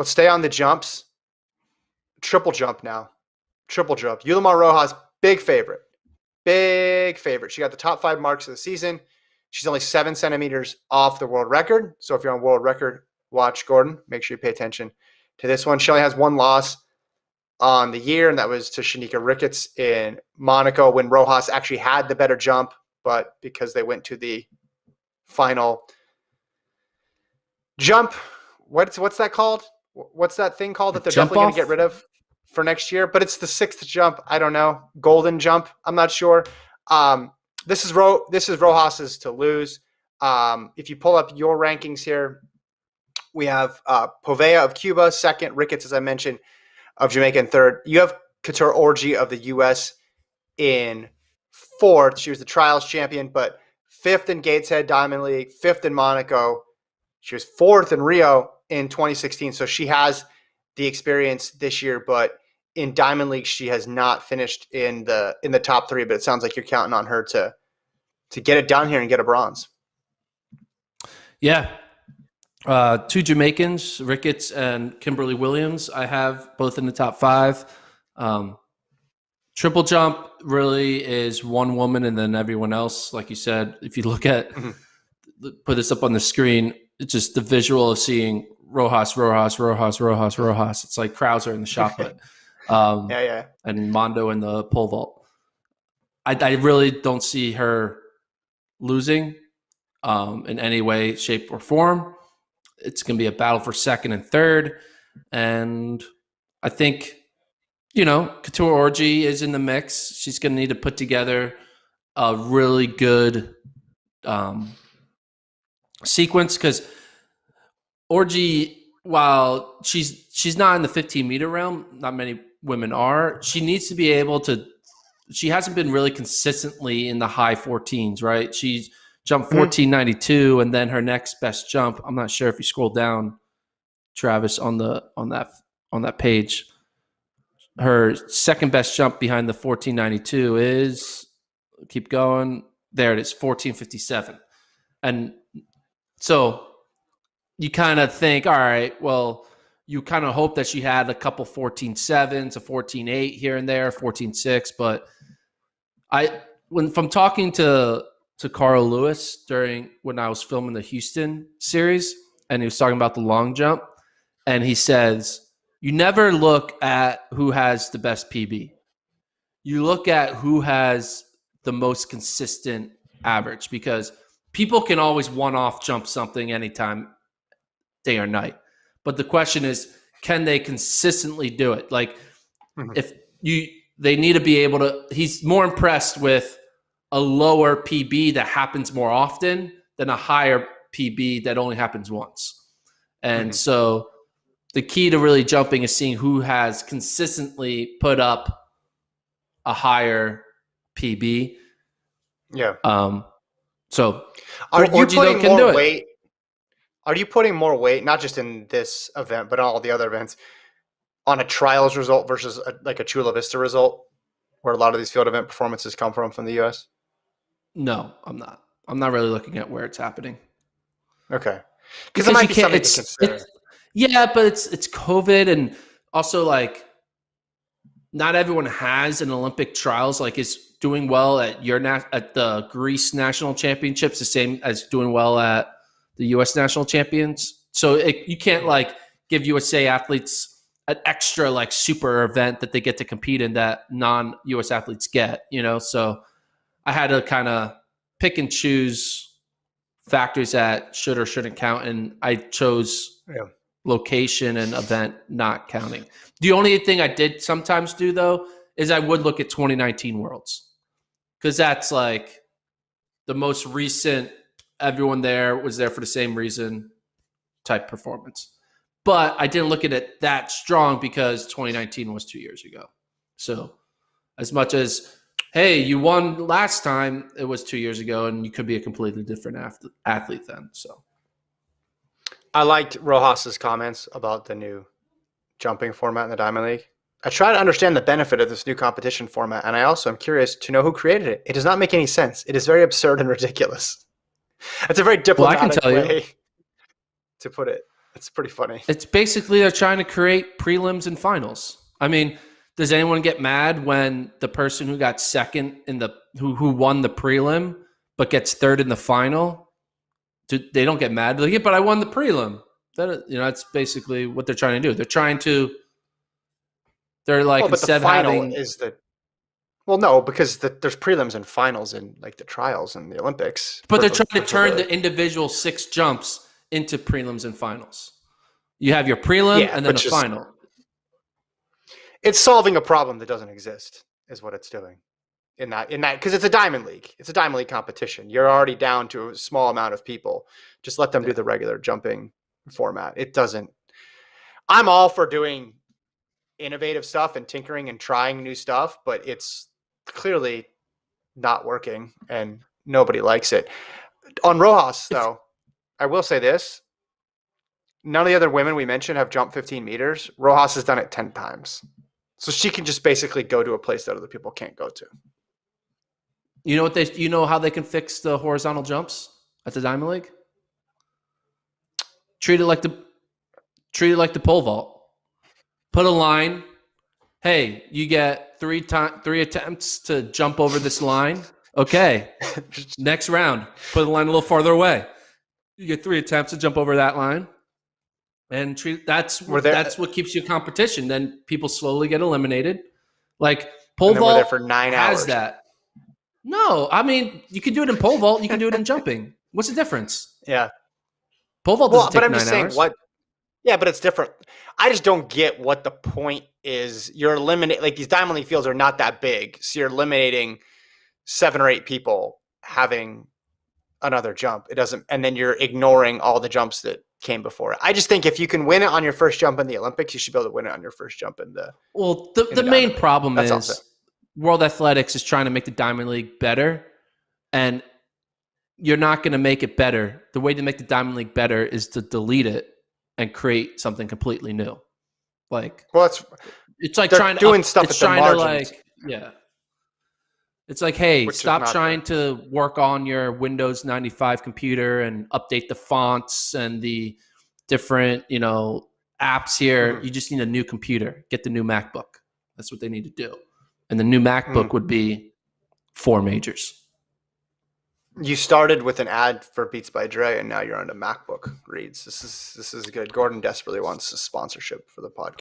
Let's stay on the jumps. Triple jump now. Triple jump. Yulimar Rojas, big favorite. Big favorite. She got the top 5 marks of the season. She's only 7 centimeters off the world record. So if you're on world record watch, Gordon, make sure you pay attention to this one. She only has 1 loss on the year, and that was to Shanika Ricketts in Monaco when Rojas actually had the better jump, but because they went to the final jump, what's that called? What's that thing called that they're definitely going to get rid of for next year? But it's the 6th jump. I don't know. Golden jump. I'm not sure. This is Rojas's to lose. If you pull up your rankings here, we have Povea of Cuba, 2nd, Ricketts, as I mentioned, of Jamaica in 3rd. You have Couture Orji of the U.S. in 4th. She was the trials champion, but 5th in Gateshead Diamond League, 5th in Monaco. She was 4th in Rio in 2016, so she has the experience this year, but in Diamond League, she has not finished in the top 3, but it sounds like you're counting on her to get it done here and get a bronze. Yeah. 2 Jamaicans, Ricketts and Kimberly Williams, I have both in the top 5. Triple jump really is one woman and then everyone else. Like you said, if you look at, put this up on the screen, it's just the visual of seeing Rojas. It's like Krauser in the shot put. And Mondo in the pole vault. I really don't see her losing in any way, shape, or form. It's going to be a battle for 2nd and 3rd. And I think, Couture Orji is in the mix. She's going to need to put together a really good sequence because Orji, while she's not in the 15-meter realm, not many women are, she needs to be able to – she hasn't been really consistently in the high 14s, right? She's jumped 14.92, and then her next best jump, I'm not sure if you scroll down, Travis, on that page, her second best jump behind the 14.92 is, keep going, there it is, 14.57. And so you kind of think, all right, well, you kind of hope that she had a couple 14.7s, a 14.8 here and there, 14.6, but from talking to Carl Lewis when I was filming the Houston series, and he was talking about the long jump, and he says, you never look at who has the best PB. You look at who has the most consistent average, because people can always one-off jump something anytime, day or night. But the question is, can they consistently do it? Like, they need to be able to, he's more impressed with a lower PB that happens more often than a higher PB that only happens once. And so the key to really jumping is seeing who has consistently put up a higher PB. Yeah. So are you putting more weight? Are you putting more weight, not just in this event, but all the other events, on a trials result versus a Chula Vista result, where a lot of these field event performances come from the U.S.? No, I'm not. I'm not really looking at where it's happening. Okay. Because it might be something to consider. But it's COVID, and also like not everyone has an Olympic trials, like is doing well at at the Greece national championships, the same as doing well at the U.S. national champions. So you can't like give USA athletes an extra like super event that they get to compete in that non-US athletes get, So I had to kind of pick and choose factors that should or shouldn't count, and I chose location and event not counting. The only thing I did sometimes do, though, is I would look at 2019 Worlds, because that's like the most recent, everyone there was there for the same reason type performance. But I didn't look at it that strong because 2019 was 2 years ago. So as much as, hey, you won last time, it was 2 years ago, and you could be a completely different athlete then. So I liked Rojas's comments about the new jumping format in the Diamond League. I try to understand the benefit of this new competition format, and I also am curious to know who created it. It does not make any sense. It is very absurd and ridiculous. It's a very diplomatic way to put it. It's pretty funny. It's basically they're trying to create prelims and finals. I mean, does anyone get mad when the person who got second in the who won the prelim but gets third in the final? They don't get mad. They're like, yeah, but I won the prelim. That's basically what they're trying to do. They're like, but instead the final having is the. Well, no, because there's prelims and finals in like the trials and the Olympics. But they're trying to turn the individual 6 jumps into prelims and finals. You have your prelim and then a final. It's solving a problem that doesn't exist, is what it's doing. In that, because it's a diamond league. It's a diamond league competition. You're already down to a small amount of people. Just let them do the regular jumping format. It doesn't. I'm all for doing innovative stuff and tinkering and trying new stuff, but it's clearly not working and nobody likes it. On Rojas, though, I will say this. None of the other women we mentioned have jumped 15 meters. Rojas has done it 10 times. So she can just basically go to a place that other people can't go to. You know how they can fix the horizontal jumps at the Diamond League? Treat it like the pole vault. Put a line. Hey, you get 3 attempts to jump over this line. Okay. Next round, put the line a little farther away. You get 3 attempts to jump over that line. And that's what keeps you competition. Then people slowly get eliminated. Like pole vault there for 9 hours. Has that. No, I mean you can do it in pole vault. You can do it in jumping. What's the difference? Yeah, pole vault doesn't take 9 hours. But I'm just saying what. Yeah, but it's different. I just don't get what the point is. You're eliminating, like, these Diamond League fields are not that big, so you're eliminating 7 or 8 people having another jump. It doesn't, and then you're ignoring all the jumps that came before it. I just think if you can win it on your first jump in the Olympics, you should be able to win it on your first jump in the. Well, the main problem is World Athletics is trying to make the Diamond League better, and you're not going to make it better. The way to make the Diamond League better is to delete it and create something completely new. Like, well, it's like trying to doing stuff at the margins. It's like, hey, stop trying to work on your Windows 95 computer and update the fonts and the different, apps here. Mm-hmm. You just need a new computer. Get the new MacBook. That's what they need to do. And the new MacBook would be 4 majors. You started with an ad for Beats by Dre, and now you're on to MacBook reads. This is good. Gordon desperately wants a sponsorship for the podcast.